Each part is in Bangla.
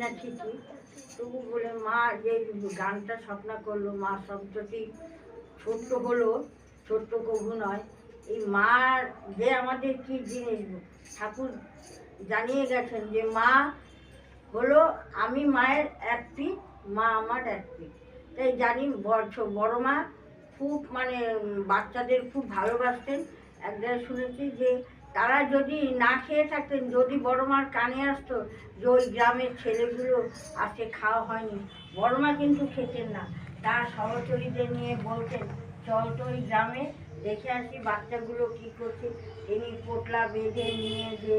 না ঠিকই, তবু বলে মা যে গানটা স্বপ্ন করলো, মা শব্দটি ছোট্ট হলো, ছোট্ট কবু নয়। এই মার যে আমাদের কি জিনিস, ঠাকুর জানিয়ে গেছেন যে মা হলো আমি মায়ের এক পিঠ, মা আমার এক পিঠ। তাই জানি বড় মা খুব মানে বাচ্চাদের খুব ভালোবাসতেন। এক জায়গায় শুনেছি যে তারা যদি না খেয়ে থাকতেন, যদি বড় মার কানে আসতো যে ওই গ্রামের ছেলেগুলো আজকে খাওয়া হয়নি, বড় মা কিন্তু খেতেন না। তার সহচরীদের নিয়ে বলতেন চল তো ওই গ্রামে দেখে আসি বাচ্চাগুলো কী করছে। তিনি পোটলা বেঁধে নিয়ে যে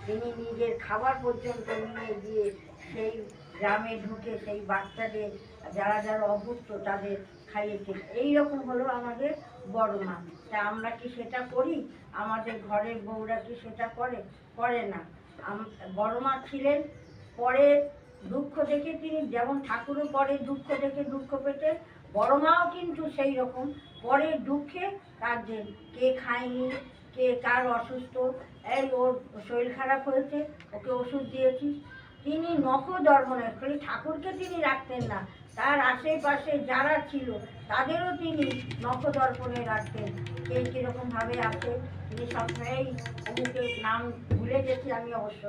তিনি নিজের খাবার পর্যন্ত নিয়ে গিয়ে সেই গ্রামে ঢুকে সেই বাচ্চাদের যারা যারা অভুক্ত তাদের খাইয়েছে। এইরকম হলো আমাদের বড় মা। তা আমরা কি সেটা করি? আমাদের ঘরের বউরা কি সেটা করে না। বড় মা ছিলেন পরে দুঃখ দেখে, তিনি যেমন ঠাকুরও পরে দুঃখ দেখে দুঃখ পেতে, বড় মাও কিন্তু সেই রকম পরে দুঃখে কাঁদছেন। কে খায়নি, কে কার অসুস্থ, এই ওর শরীর খারাপ হয়েছে, ওকে ওষুধ দিয়েছিস। তিনি নখদর্পণে খালি ঠাকুরকে তিনি রাখতেন না, তার আশেপাশে যারা ছিল তাদেরও তিনি নখদর্পণে রাখতেন। কে কীরকমভাবে আছে তিনি সবসময়ই, অমুকের নাম ভুলে গেছি আমি অবশ্য,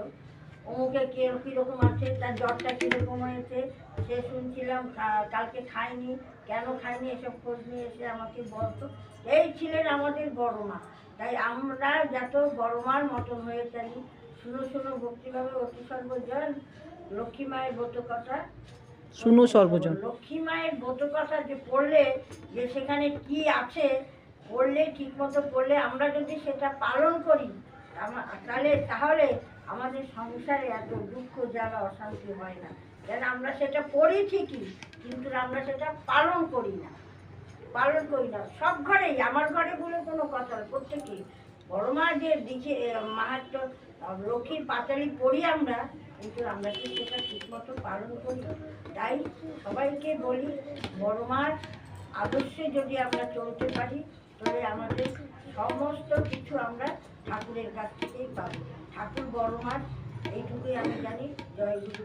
অমুকে কীরকম আছে, তার জ্বরটা কীরকম হয়েছে, সে শুনছিলাম কালকে খায়নি, কেন খায়নি, এসব খোঁজ নিয়ে এসে আমাকে বলতো। এই ছিলেন আমাদের বড় মা। তাই আমরা যত বড় মার মতন হয়ে চলি। শুনো শুনো ভক্তিভাবে অতি সর্বজন লক্ষ্মী মায়ের ব্রত কথা শুনো সর্বজন। লক্ষ্মী মায়ের ব্রত কথা যে পড়লে যে সেখানে কি আছে, পড়লে ঠিক মতো পড়লে আমরা যদি সেটা পালন করি তাহলে আমাদের সংসারে এত দুঃখ জ্বালা অশান্তি হয় না। কেন আমরা সেটা পড়ি ঠিকই, কিন্তু আমরা সেটা পালন করি না। সব ঘরেই, আমার ঘরে বলে কোনো কথা নয়, প্রত্যেকেই বড় মা যে দিকে মাহাত্ম লক্ষ্মীর পাঁচালি পড়ি আমরা, কিন্তু আমরা কি সেটা ঠিক মতো পালন করি? তাই সবাইকে বলি বড় মার আদর্শে যদি আমরা চলতে পারি তাহলে আমাদের সমস্ত কিছু আমরা ঠাকুরের কাছ থেকেই পাবো। ঠাকুর বড় মার এইটুকুই আমি জানি। জয় গুরু।